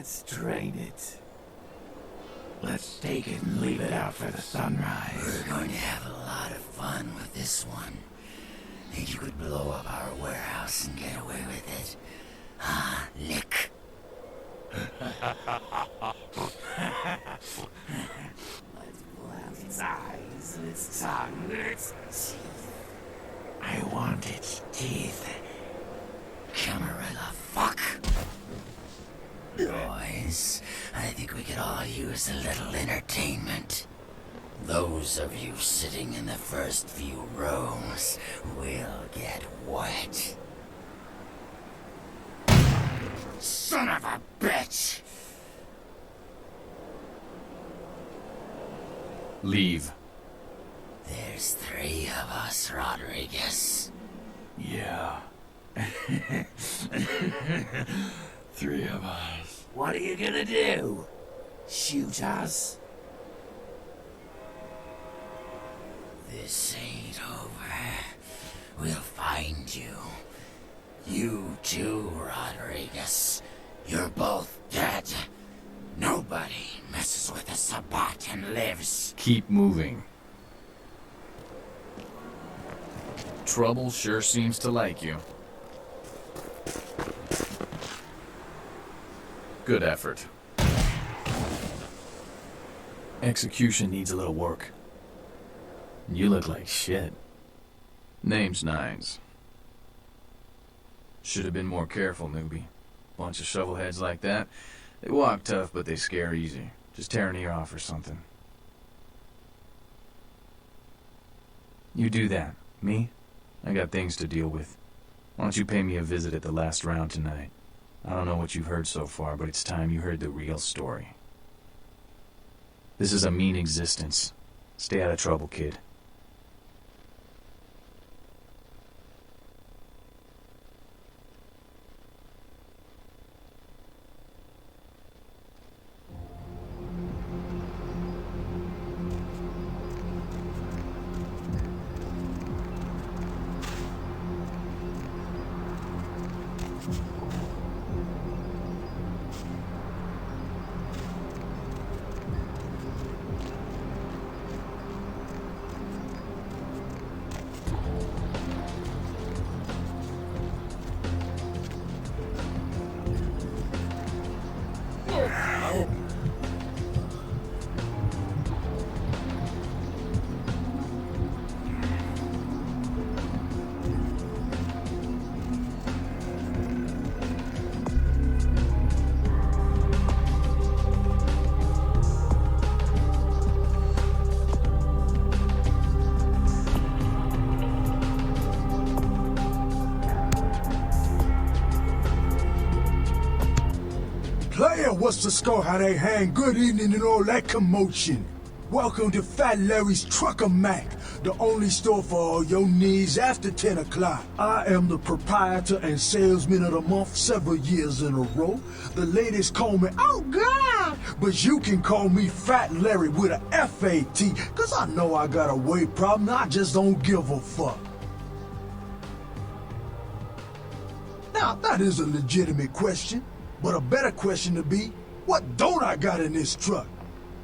Let's drain it. Let's take it and leave it out for the sunrise. We're going to have a lot of fun with this one. Think you could blow up our warehouse and get away with it? Ah, lick. Let's blast its eyes and its tongue and its teeth. I want its teeth. Camarilla, fuck. Boys, I think we could all use a little entertainment. Those of you sitting in the first few rows will get wet. Son of a bitch! Leave. There's 3 of us, Rodriguez. Yeah. 3 of us. What are you gonna do? Shoot us? This ain't over. We'll find you. You too, Rodriguez. You're both dead. Nobody messes with a Sabbat and lives. Keep moving. Trouble sure seems to like you. Good effort. Execution needs a little work. You look like shit. Name's Nines. Should have been more careful, newbie. Bunch of shovelheads like that. They walk tough, but they scare easy. Just tear an ear off or something. You do that. Me? I got things to deal with. Why don't you pay me a visit at the last round tonight? I don't know what you've heard so far, but it's time you heard the real story. This is a mean existence. Stay out of trouble, kid. What's the score? How they hang? Good evening and all that commotion. Welcome to Fat Larry's Trucker Mac, the only store for all your needs after 10 o'clock. I am the proprietor and salesman of the month several years in a row. The ladies call me, oh God, but you can call me Fat Larry with a F-A-T, cause I know I got a weight problem, I just don't give a fuck. Now, that is a legitimate question. But a better question to be, what don't I got in this truck?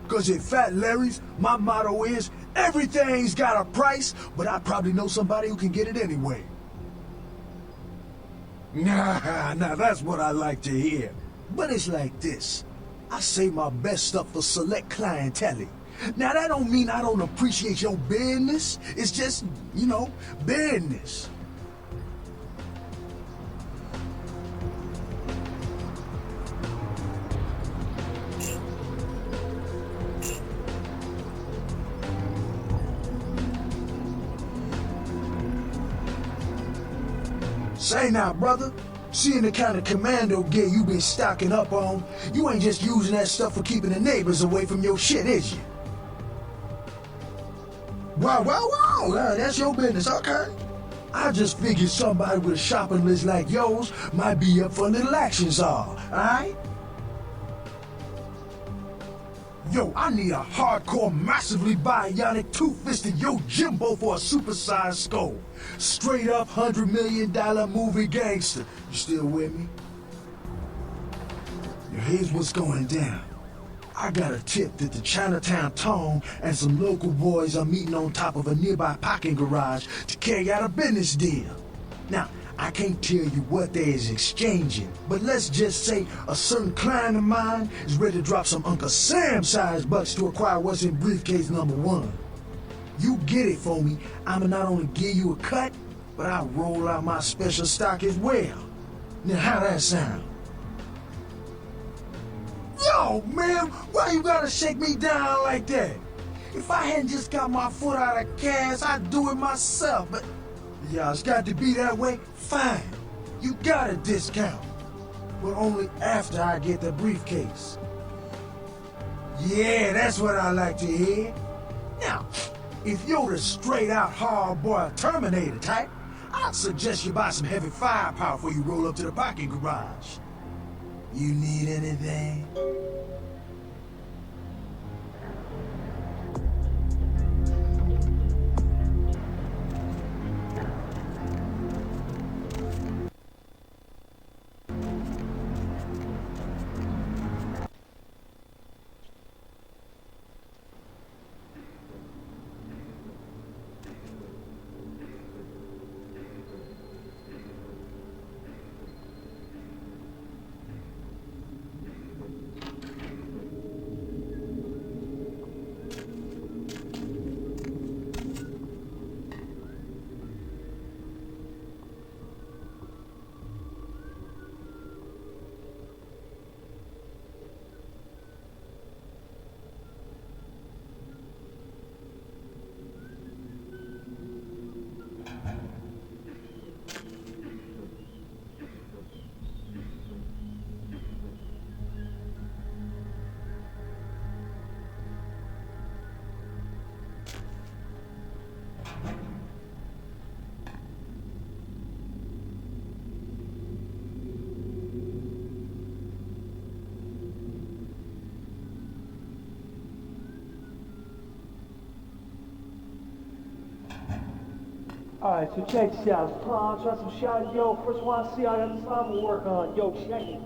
Cause at Fat Larry's, my motto is, everything's got a price, but I probably know somebody who can get it anyway. Nah, that's what I like to hear. But it's like this. I save my best stuff for select clientele. Now that don't mean I don't appreciate your business. It's just, you know, business. Say now, brother, seeing the kind of commando gear you been stocking up on, you ain't just using that stuff for keeping the neighbors away from your shit, is you? Wow, that's your business, okay. I just figured somebody with a shopping list like yours might be up for a little action, alright? Yo, I need a hardcore, massively bionic, two-fisted Yojimbo for a supersized skull. Straight up $100 million movie gangster. You still with me? Now here's what's going down. I got a tip that the Chinatown Tone and some local boys are meeting on top of a nearby parking garage to carry out a business deal. Now, I can't tell you what they is exchanging, but let's just say a certain client of mine is ready to drop some Uncle Sam-sized bucks to acquire what's in briefcase number 1. You get it for me, I'ma not only give you a cut, but I'll roll out my special stock as well. Now how that sound? Yo, man, why you gotta shake me down like that? If I hadn't just got my foot out of gas, I'd do it myself, but... yeah, it's got to be that way? Fine. You got a discount. But only after I get the briefcase. Yeah, that's what I like to hear. Now, if you're the straight-out hard-boiled Terminator type, I'd suggest you buy some heavy firepower before you roll up to the parking garage. You need anything? Alright, so check this out. I'll try some shot. Yo, first one I see, I got the time to work on. Yo, check it.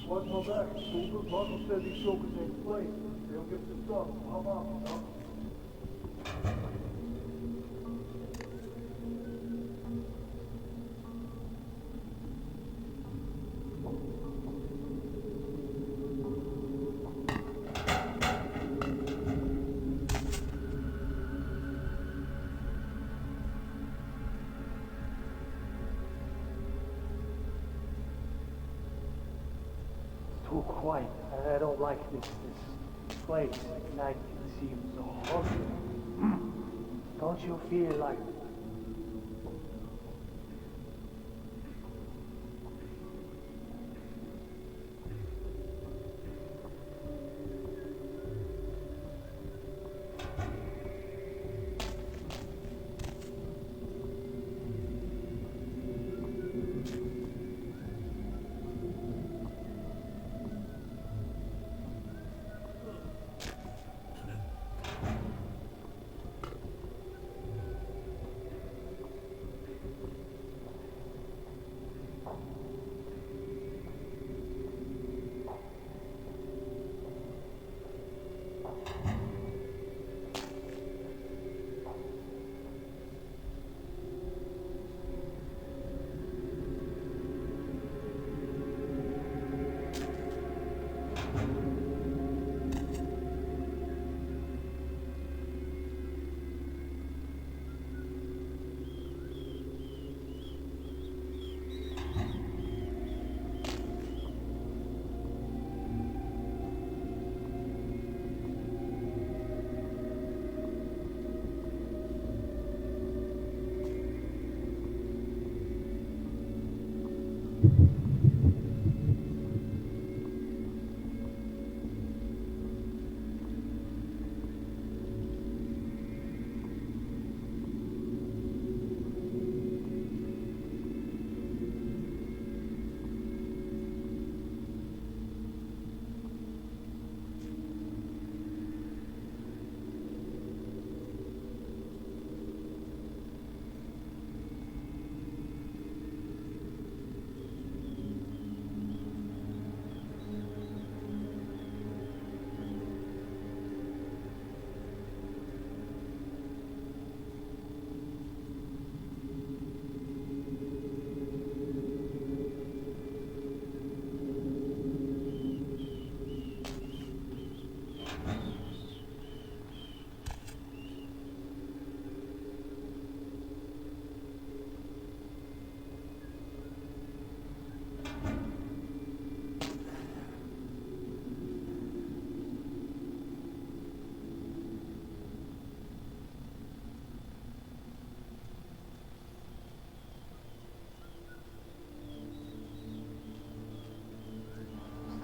What's my back? Super. Buckle says these showers take place. They'll give some stuff. How about you, too quiet. I don't like this place. At night it seems so haunted. Don't you feel like...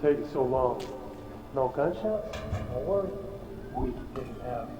taking so long? No gunshots? Don't worry. We didn't have you.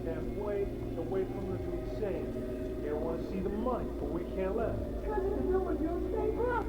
Halfway, so wait for them to be insane. They want to see the money, but we can't let them. Because it's a number you stay up.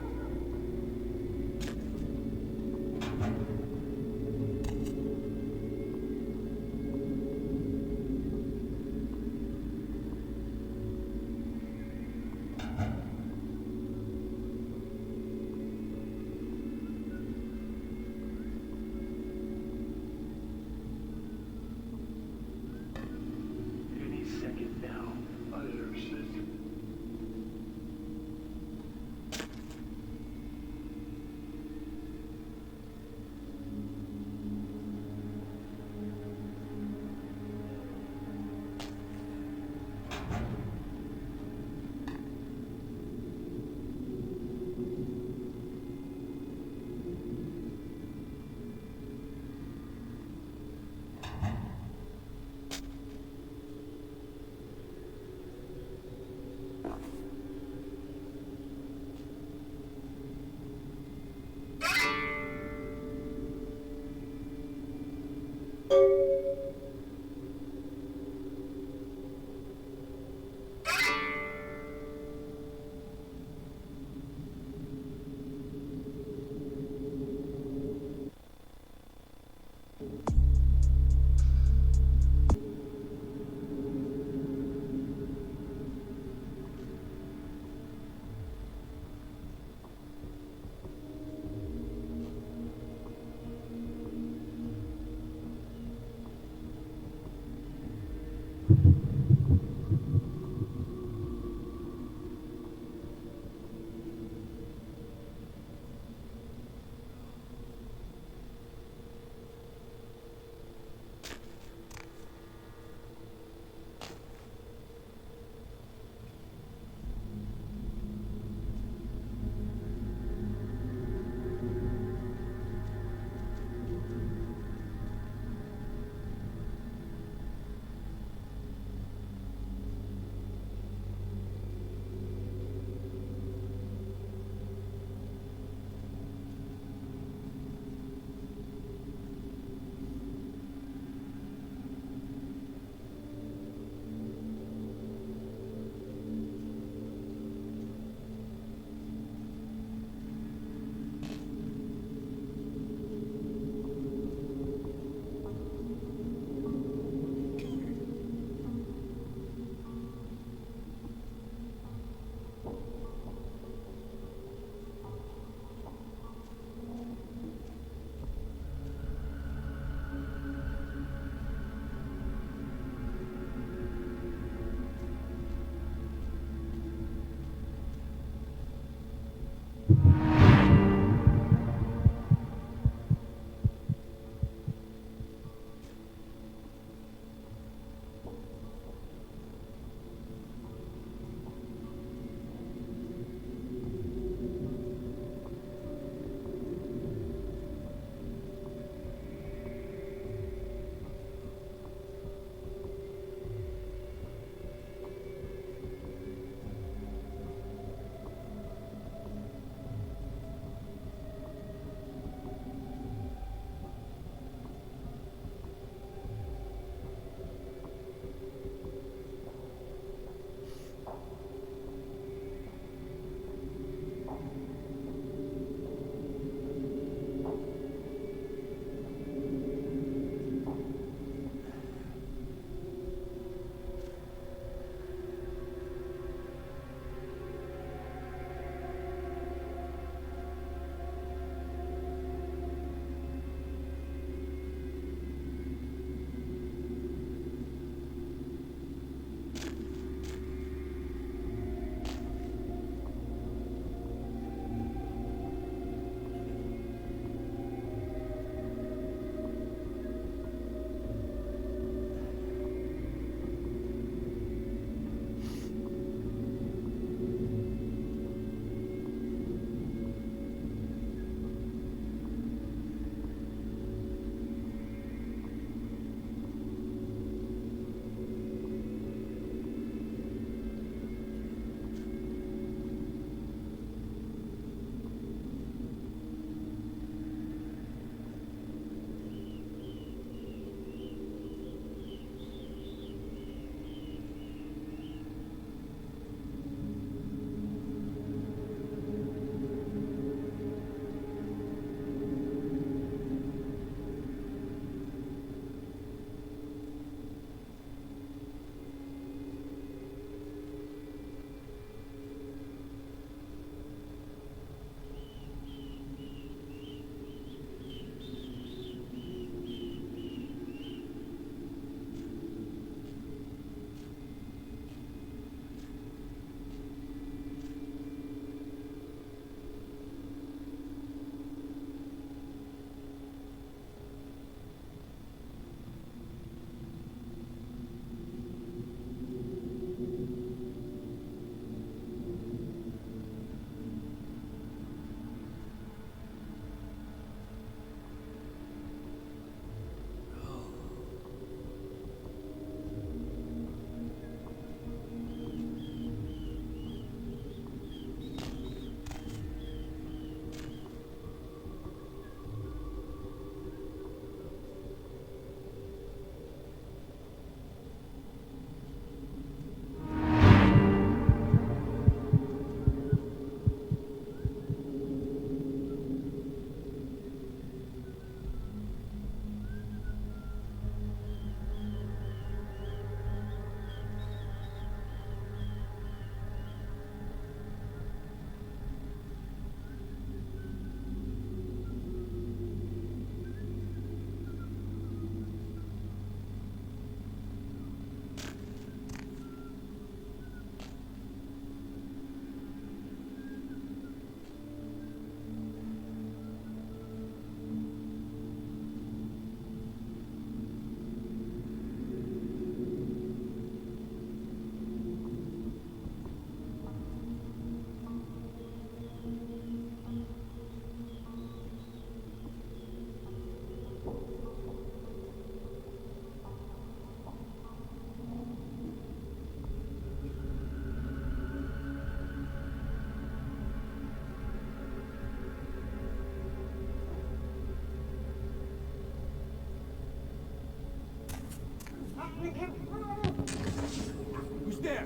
Who's there?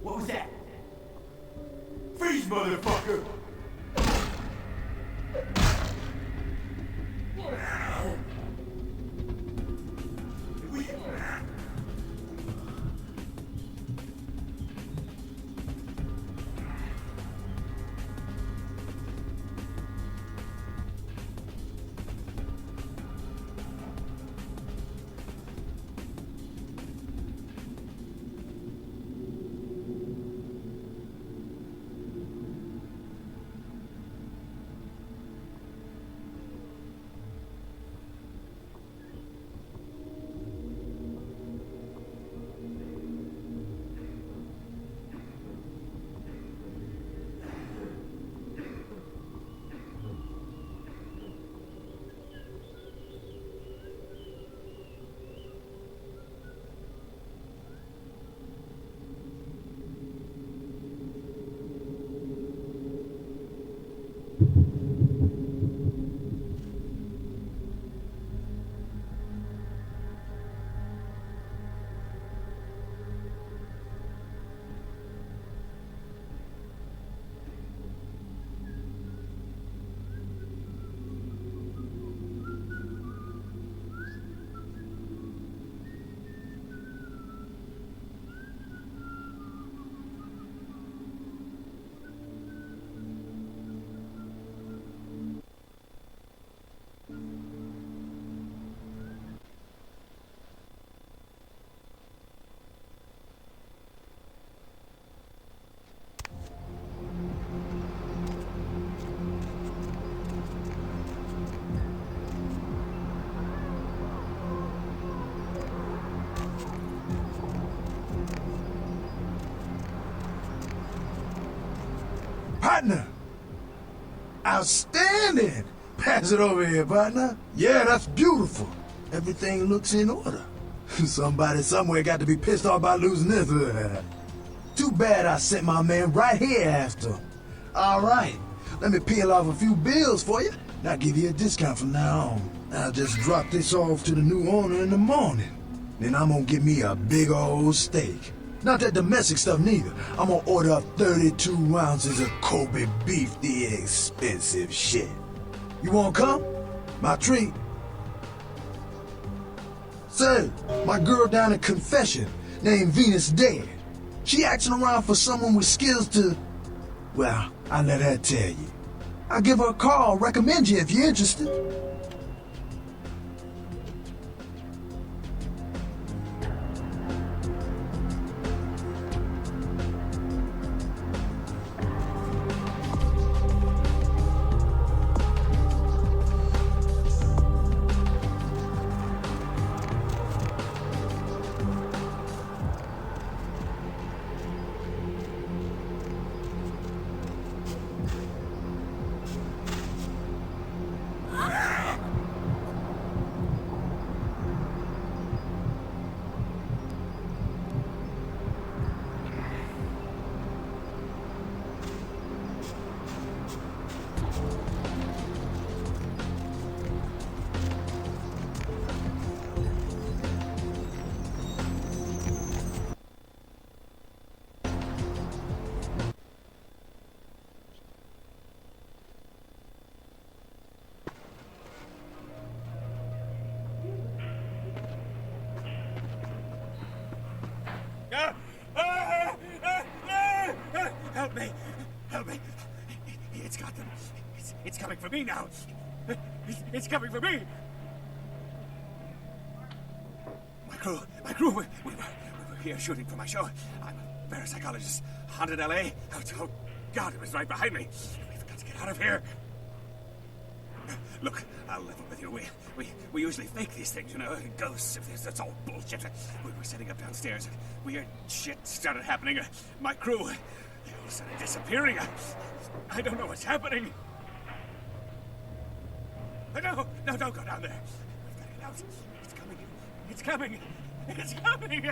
What was that? Freeze, motherfucker! Partner! Outstanding! Pass it over here, partner. Yeah, that's beautiful. Everything looks in order. Somebody somewhere got to be pissed off by losing this. Too bad I sent my man right here after. All right, let me peel off a few bills for you. And I'll give you a discount from now on. I'll just drop this off to the new owner in the morning. Then I'm gonna get me a big old steak. Not that domestic stuff neither. I'm gonna order up 32 ounces of Kobe beef, the expensive shit. You wanna come? My treat. Say, my girl down at Confession, named Venus Dead. She asking around for someone with skills to... Well, I'll let her tell you. I'll give her a call, recommend you if you're interested. Help me! Help me! It's got them. It's coming for me now. It's coming for me. My crew. We were here shooting for my show. I'm a parapsychologist. Haunted L.A. Oh, God, it was right behind me. We've got to get out of here. Look, I'll level with you. We usually fake these things, you know, ghosts. That's all bullshit. We were setting up downstairs. Weird shit started happening. My crew, they all started disappearing. I don't know what's happening. No, don't go down there. We've got to get out. It's coming. It's coming.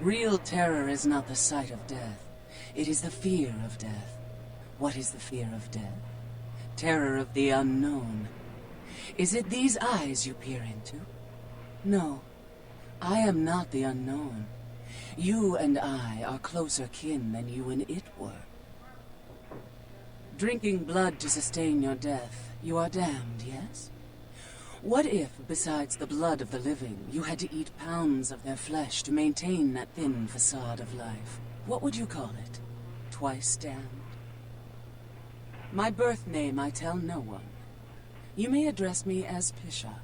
Real terror is not the sight of death. It is the fear of death. What is the fear of death? Terror of the unknown. Is it these eyes you peer into? No. I am not the unknown. You and I are closer kin than you and it were. Drinking blood to sustain your death, you are damned, yes? What if, besides the blood of the living, you had to eat pounds of their flesh to maintain that thin facade of life? What would you call it? Twice damned? My birth name I tell no one. You may address me as Pisha.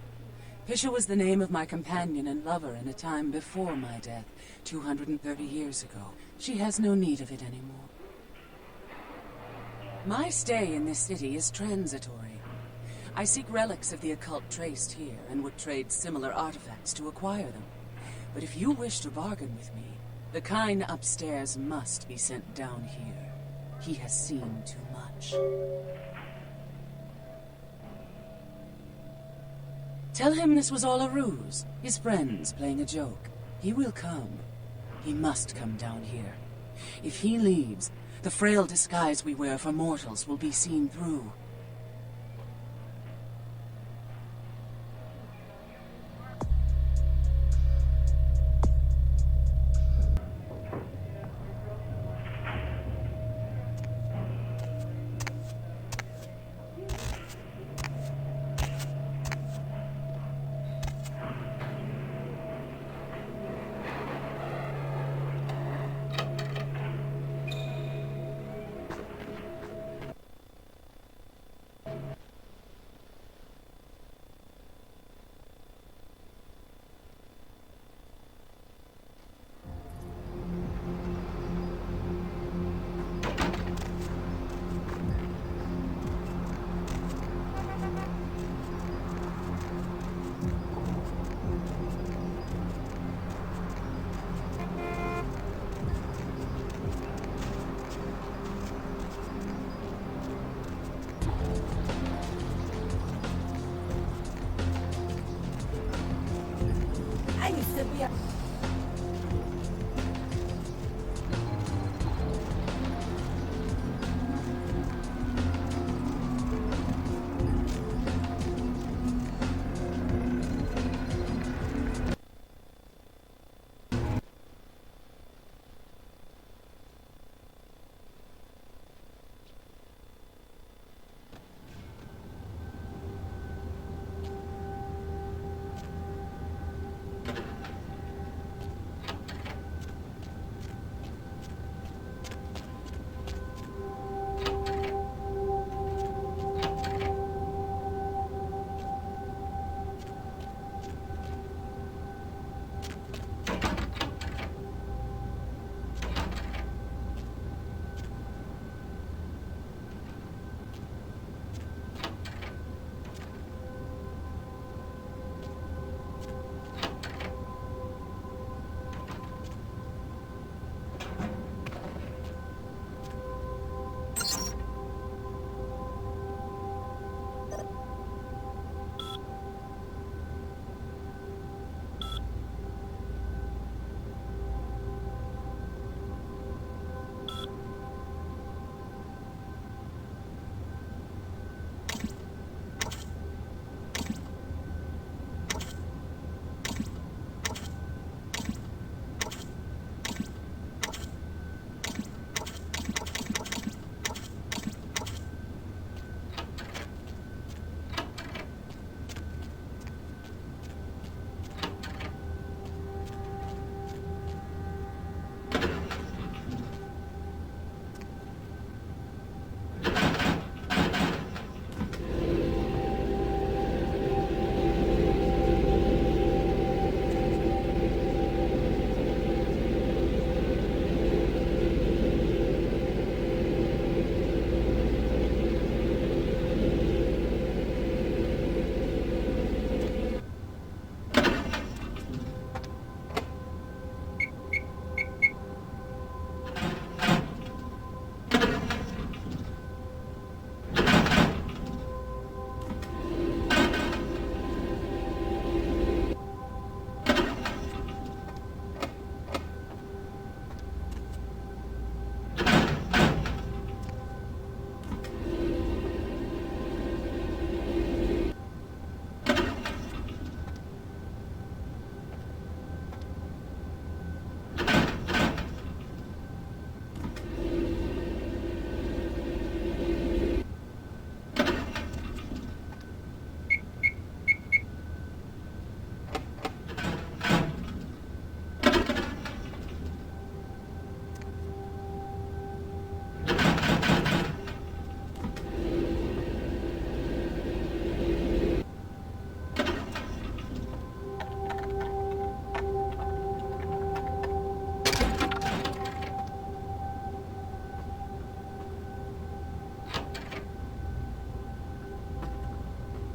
Pisha was the name of my companion and lover in a time before my death, 230 years ago. She has no need of it anymore. My stay in this city is transitory. I seek relics of the occult traced here, and would trade similar artifacts to acquire them. But if you wish to bargain with me, the kind upstairs must be sent down here. He has seen too much. Tell him this was all a ruse, his friends playing a joke. He will come. He must come down here. If he leaves, the frail disguise we wear for mortals will be seen through. I used to be a...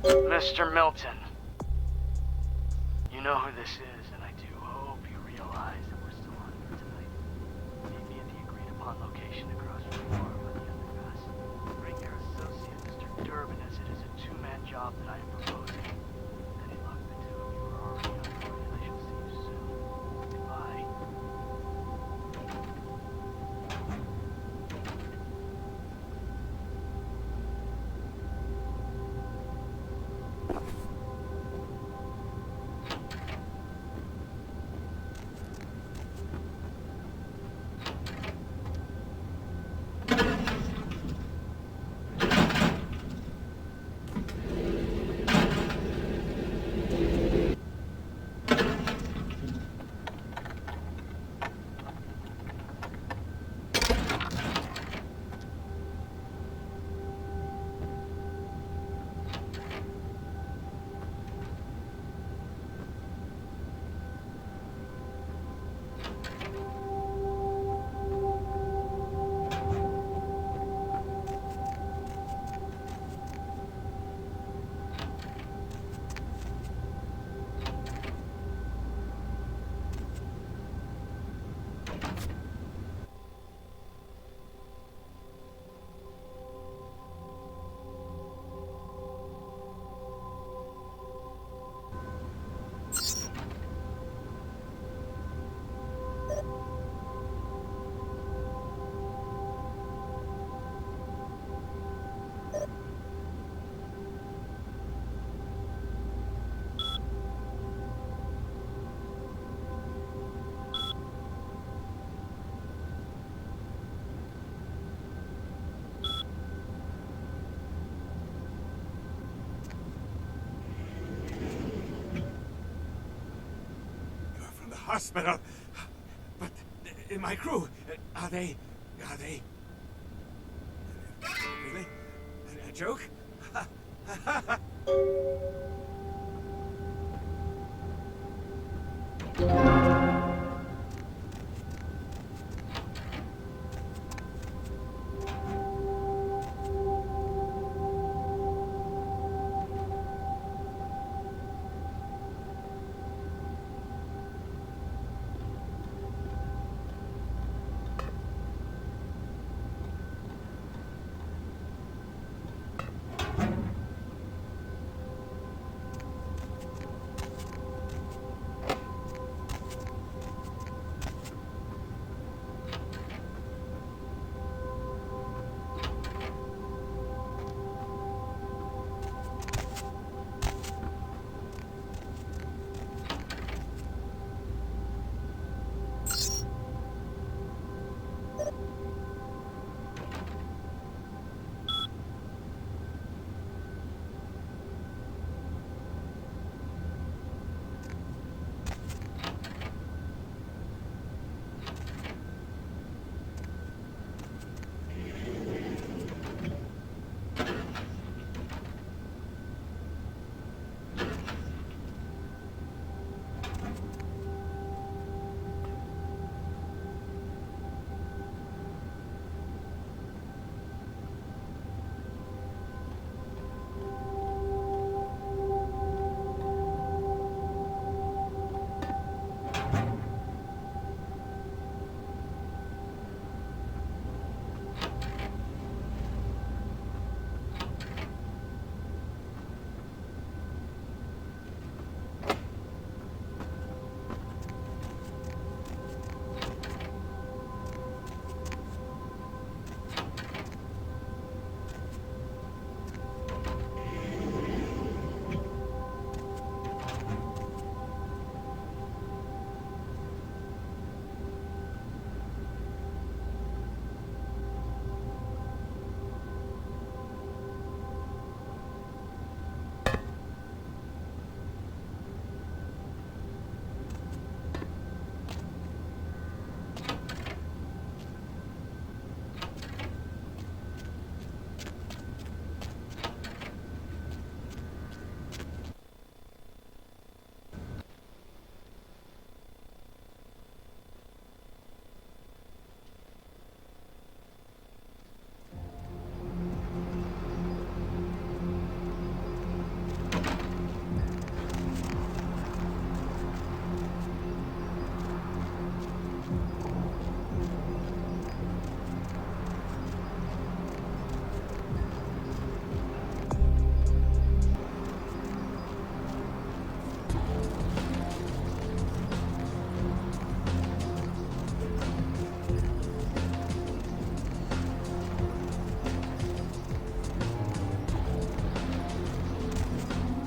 Mr. Milton. You know who this is, and I do hope you realize that we're still on here tonight. Meet me at the agreed-upon location across from the bar by the underpass. Bring your associate, Mr. Durbin, as it is a two-man job that I am proposing. Any luck, the two of you are already on board, and I shall see you soon. Goodbye. Hospital. But my crew, are they... Really? A joke?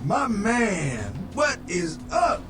My man, what is up?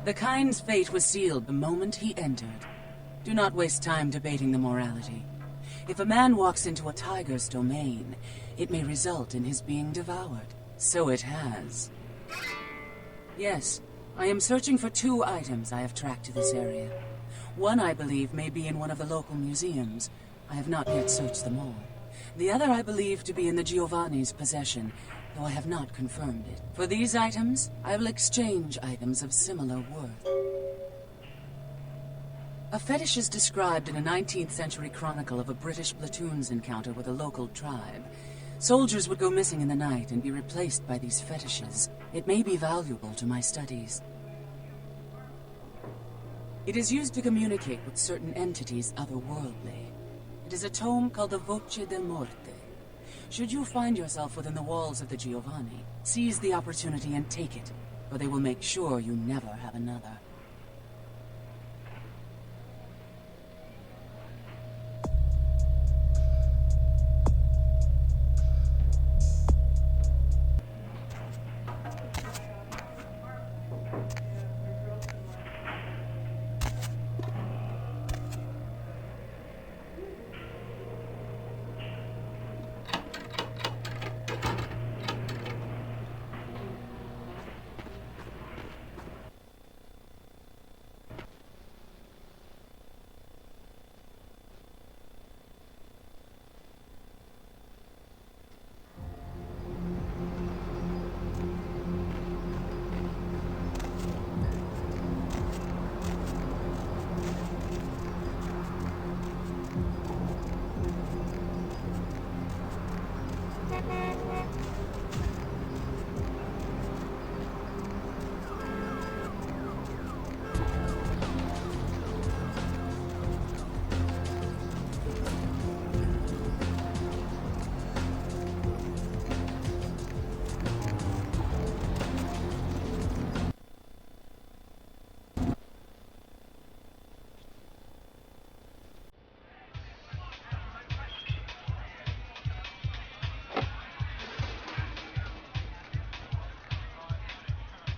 The kind's fate was sealed the moment he entered. Do not waste time debating the morality. If a man walks into a tiger's domain, it may result in his being devoured. So it has. Yes, I am searching for 2 items I have tracked to this area. One, I believe, may be in one of the local museums. I have not yet searched them all. The other I believe to be in the Giovanni's possession, though I have not confirmed it. For these items, I will exchange items of similar worth. A fetish is described in a 19th century chronicle of a British platoon's encounter with a local tribe. Soldiers would go missing in the night and be replaced by these fetishes. It may be valuable to my studies. It is used to communicate with certain entities otherworldly. It is a tome called the Voce del Morte. Should you find yourself within the walls of the Giovanni, seize the opportunity and take it, or they will make sure you never have another.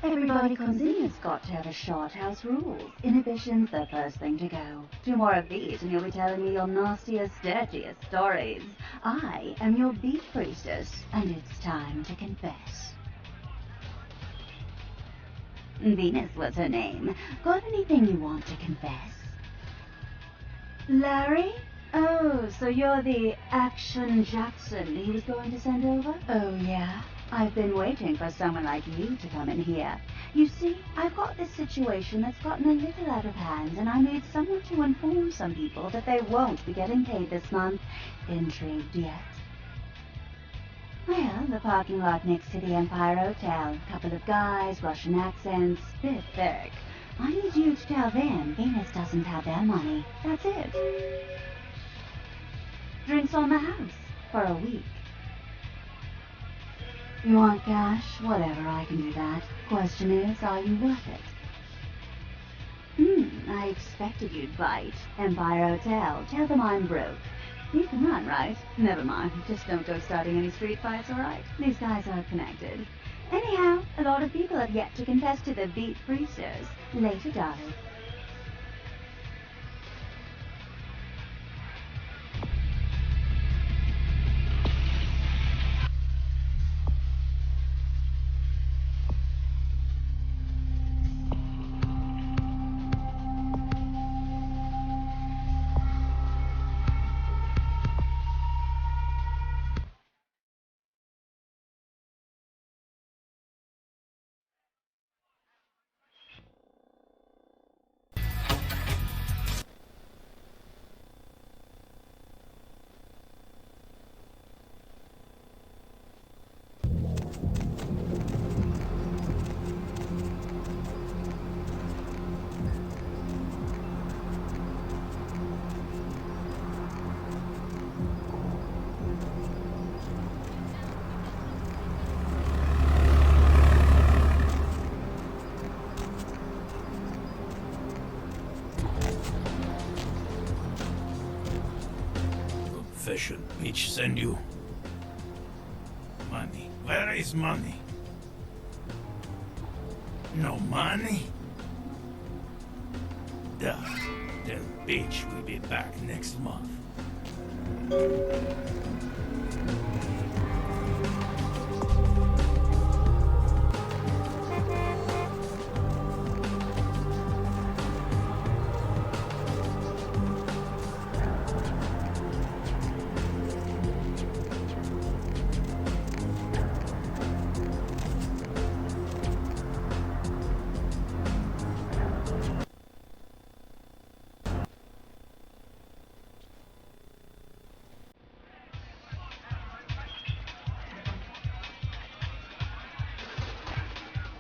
Everybody comes in has got to have a shot. House rules. Inhibition's the first thing to go. 2 more of these and you'll be telling me your nastiest, dirtiest stories. I am your beat priestess, and it's time to confess. Venus was her name. Got anything you want to confess? Larry? Oh, so you're the Action Jackson he was going to send over? Oh, yeah? I've been waiting for someone like you to come in here. You see, I've got this situation that's gotten a little out of hand, and I need someone to inform some people that they won't be getting paid this month. Intrigued yet? Well, the parking lot next to the Empire Hotel. Couple of guys, Russian accents, bit thick. I need you to tell them Venus doesn't have their money. That's it. Drinks on the house for a week. You want cash? Whatever, I can do that. Question is, are you worth it? I expected you'd bite. Empire Hotel. Tell them I'm broke. You can run, right? Never mind. Just don't go starting any street fights, alright? These guys are connected. Anyhow, a lot of people have yet to confess to the beat priestess. Later, darling. send you? Money. Where is money? No money? Duh. Tell bitch we'll be back next month.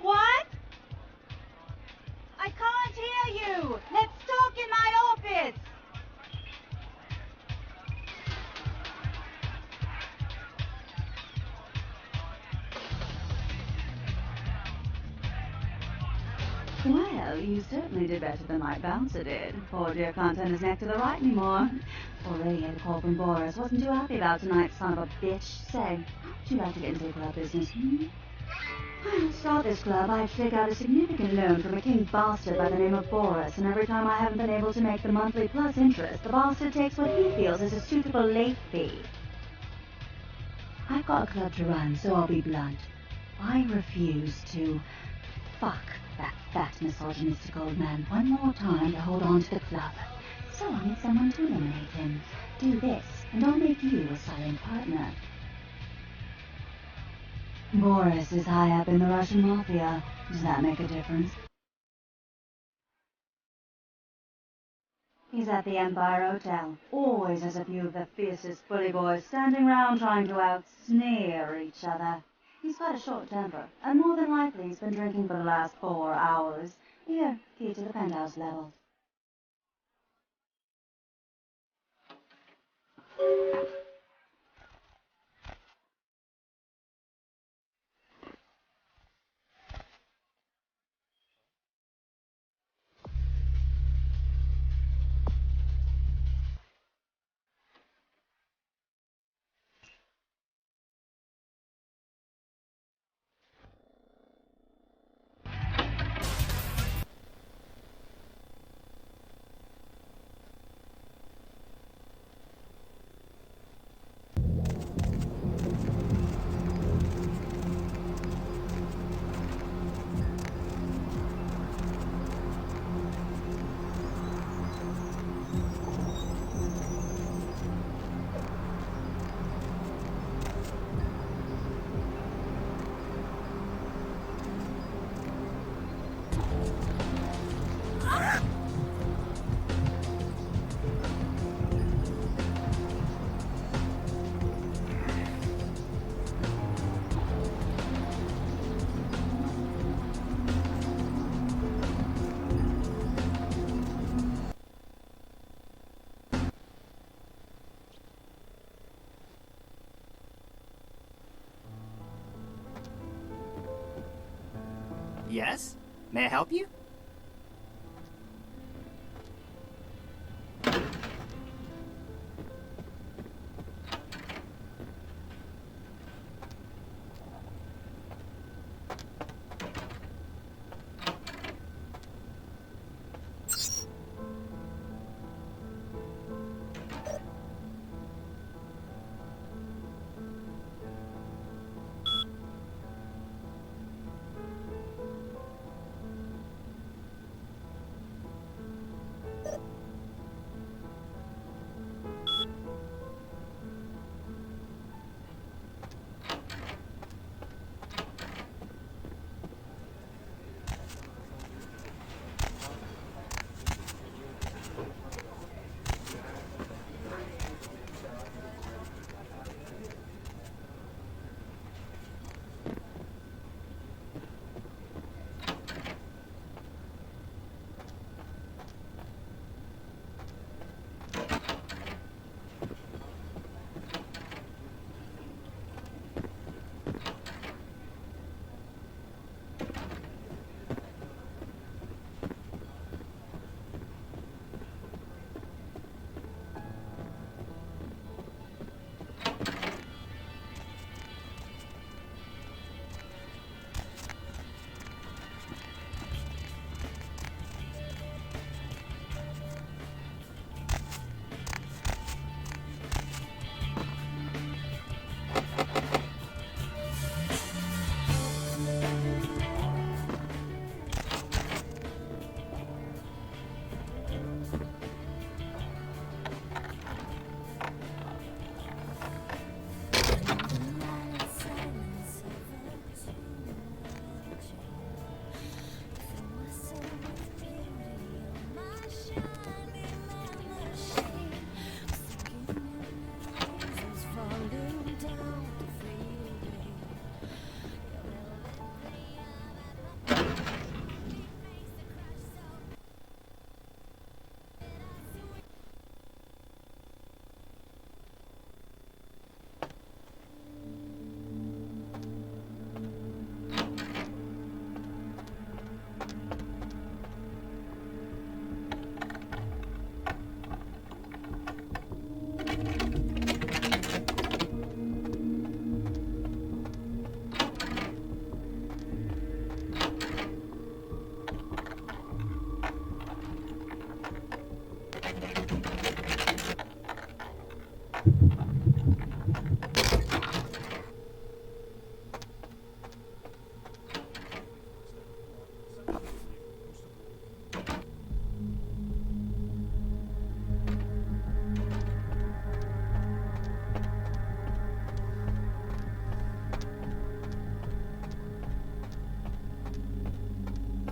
What? I can't hear you. Let's talk in my office. Well, you certainly did better than my bouncer did. Poor dear can't turn his neck to the right anymore. Already had a call from Boris. Wasn't too happy about tonight, son of a bitch. Say, how would you like to get into the club business, Well, to start this club, I had to take out a significant loan from a king bastard by the name of Boris, and every time I haven't been able to make the monthly plus interest, the bastard takes what he feels is a suitable late fee. I've got a club to run, so I'll be blunt. I refuse to fuck that fat misogynistic old man one more time to hold on to the club. So I need someone to eliminate him. Do this, and I'll make you a silent partner. Boris is high up in the Russian mafia. Does that make a difference? He's at the Empire Hotel. Always has a few of the fiercest bully boys standing round trying to out-sneer each other. He's got a short temper, and more than likely he's been drinking for the last 4 hours. Here, key to the penthouse level. Yes? May I help you?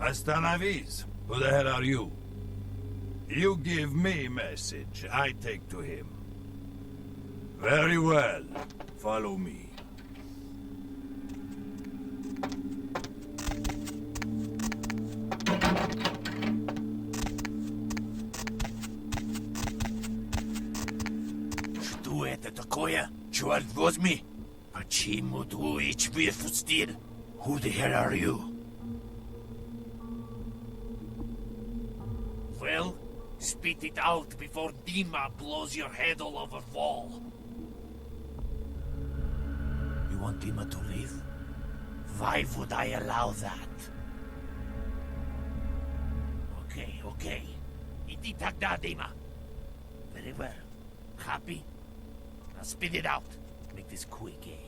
Остановись. Who the hell are you? You give me message, I take to him. Very well. Follow me. Что это такое? Черт возьми! Почему дуешь в пустырь? Who the hell are you? Well, spit it out before Dima blows your head all over wall. You want Dima to leave? Why would I allow that? Okay. Иди тогда, Dima. Very well. Happy? Now spit it out. Make this quick, eh?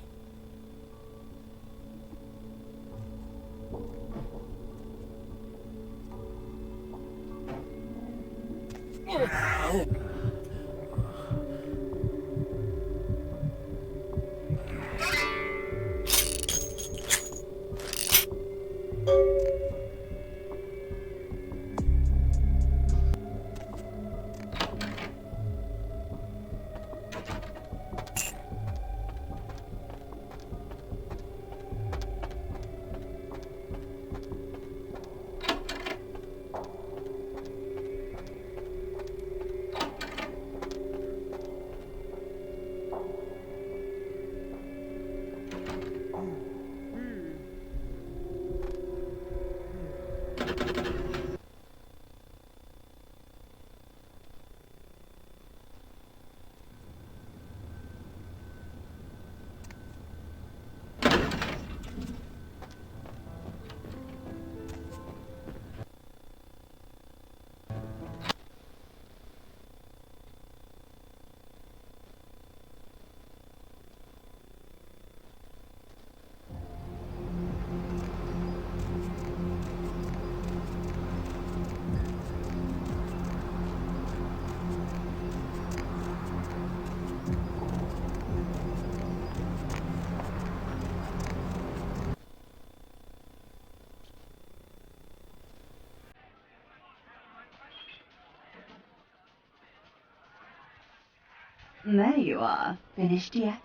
There you are. Finished yet?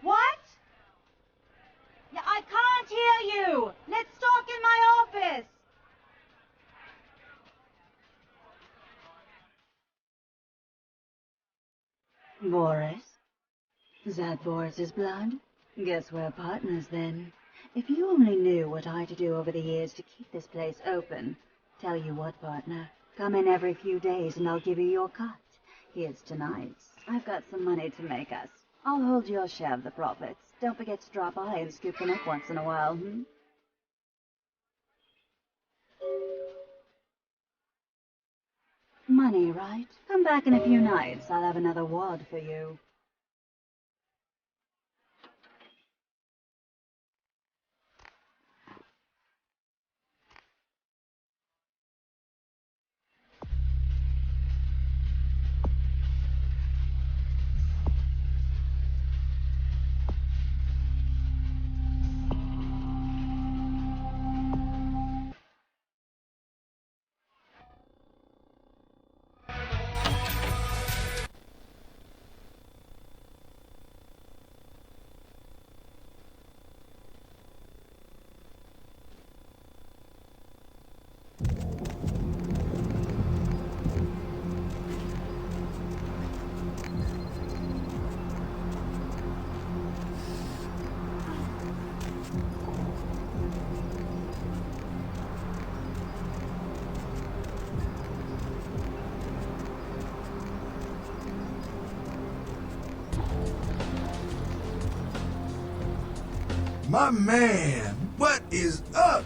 What? Yeah, I can't hear you! Let's talk in my office! Boris? Is that Boris's blood? Guess we're partners then. If you only knew what I had to do over the years to keep this place open. Tell you what, partner. Come in every few days and I'll give you your cut. Here's tonight's. I've got some money to make us. I'll hold your share of the profits. Don't forget to drop by and scoop them up once in a while, Money, right? Come back in a few nights. I'll have another wad for you. My man, what is up?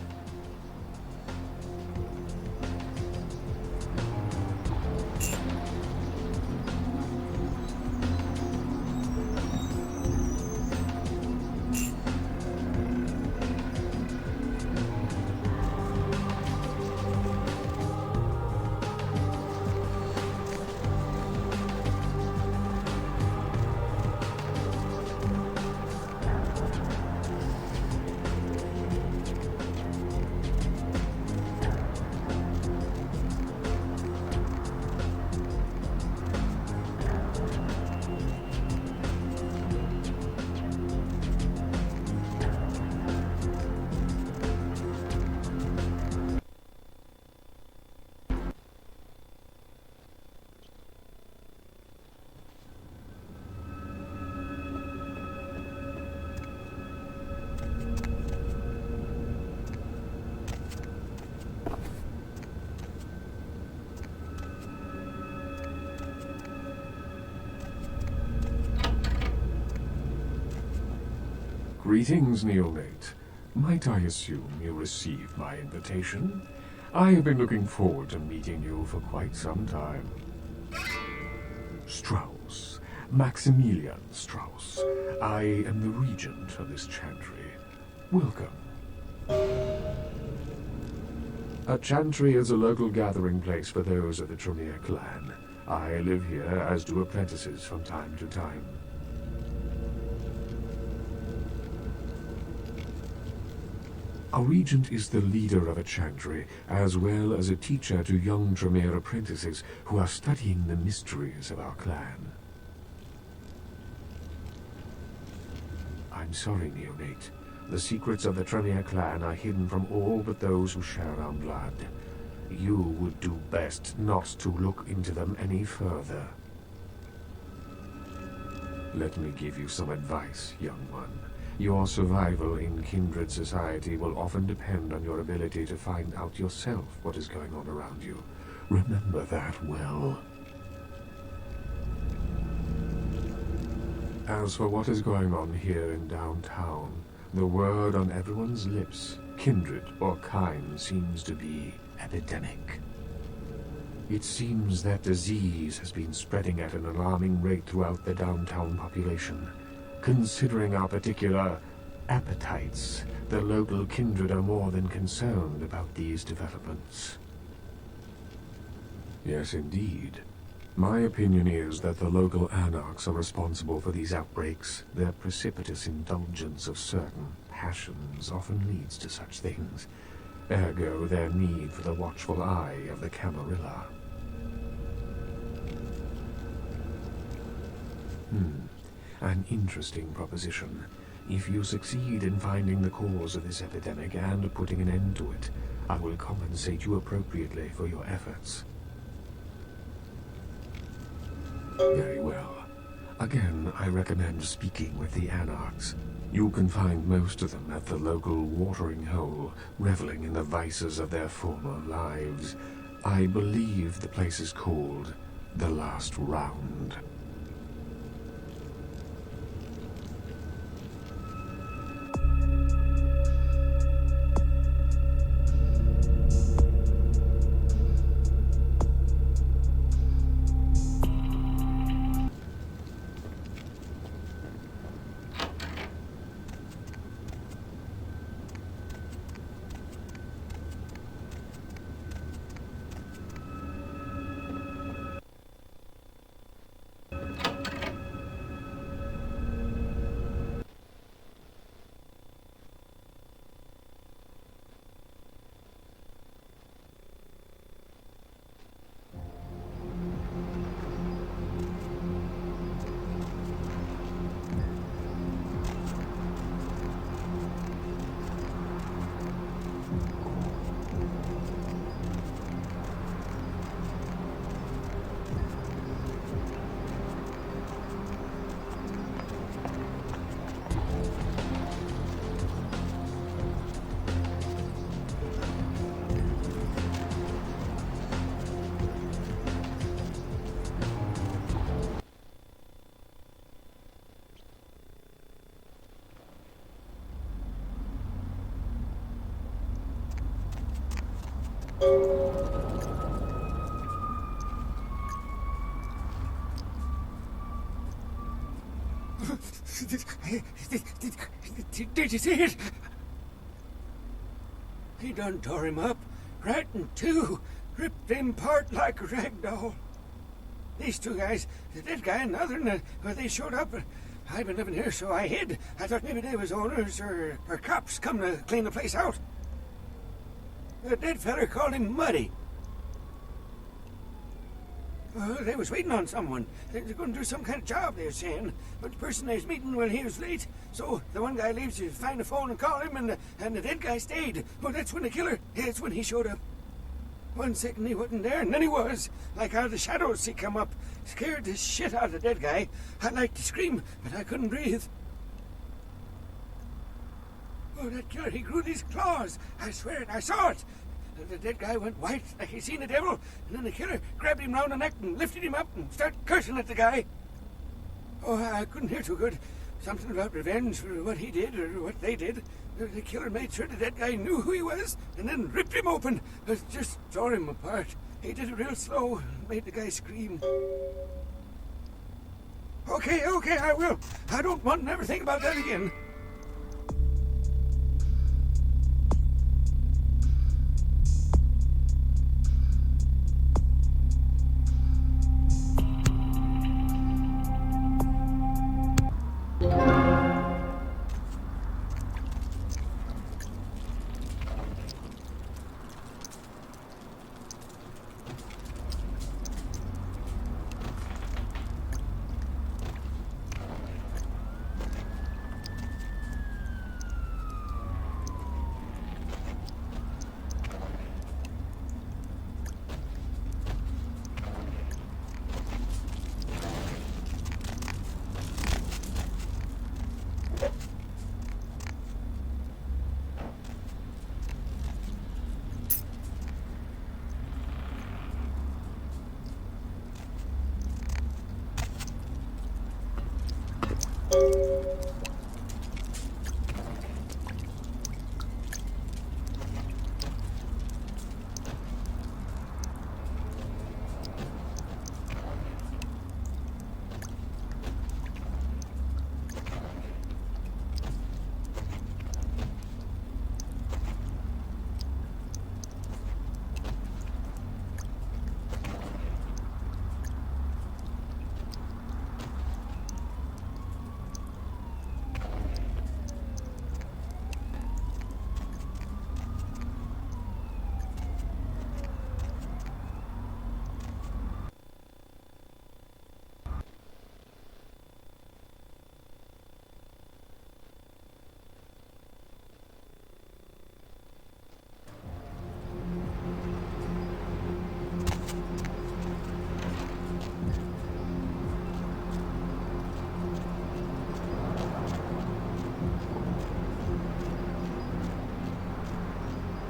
Greetings, neonate. Might I assume you received my invitation? I have been looking forward to meeting you for quite some time. Strauss. Maximilian Strauss. I am the regent of this chantry. Welcome. A chantry is a local gathering place for those of the Tremere clan. I live here, as do apprentices from time to time. A regent is the leader of a chantry, as well as a teacher to young Tremere apprentices who are studying the mysteries of our clan. I'm sorry, neonate. The secrets of the Tremere clan are hidden from all but those who share our blood. You would do best not to look into them any further. Let me give you some advice, young one. Your survival in kindred society will often depend on your ability to find out yourself what is going on around you. Remember that well. As for what is going on here in Dauntaun, the word on everyone's lips, kindred or kind, seems to be epidemic. It seems that disease has been spreading at an alarming rate throughout the Dauntaun population. Considering our particular appetites, the local kindred are more than concerned about these developments. Yes, indeed. My opinion is that the local anarchs are responsible for these outbreaks. Their precipitous indulgence of certain passions often leads to such things. Ergo, their need for the watchful eye of the Camarilla. An interesting proposition. If you succeed in finding the cause of this epidemic and putting an end to it, I will compensate you appropriately for your efforts. Very well. Again, I recommend speaking with the anarchs. You can find most of them at the local watering hole, reveling in the vices of their former lives. I believe the place is called The Last Round. Did you see it? He done tore him up, right in two, ripped him apart like a rag doll. These two guys, the dead guy and the other, they showed up. I've been living here, so I hid. I thought maybe they was owners or cops come to clean the place out. The dead feller called him Muddy. They was waiting on someone. They were going to do some kind of job, they were saying. But the person they was meeting, well, he was late. So the one guy leaves to find a phone and call him, and the dead guy stayed. Well, that's when the killer, that's when he showed up. 1 second he wasn't there, and then he was. Like out of the shadows he come up. Scared the shit out of the dead guy. I'd like to scream, but I couldn't breathe. Oh, that killer, he grew these claws. I swear it, I saw it. The dead guy went white like he seen the devil, and then the killer grabbed him round the neck and lifted him up and started cursing at the guy. Oh, I couldn't hear too good, something about revenge for what he did or what they did. The killer made sure that guy knew who he was and then ripped him open. Just tore him apart. He did it real slow, made the guy scream. Okay, I will. I don't want to never think about that again.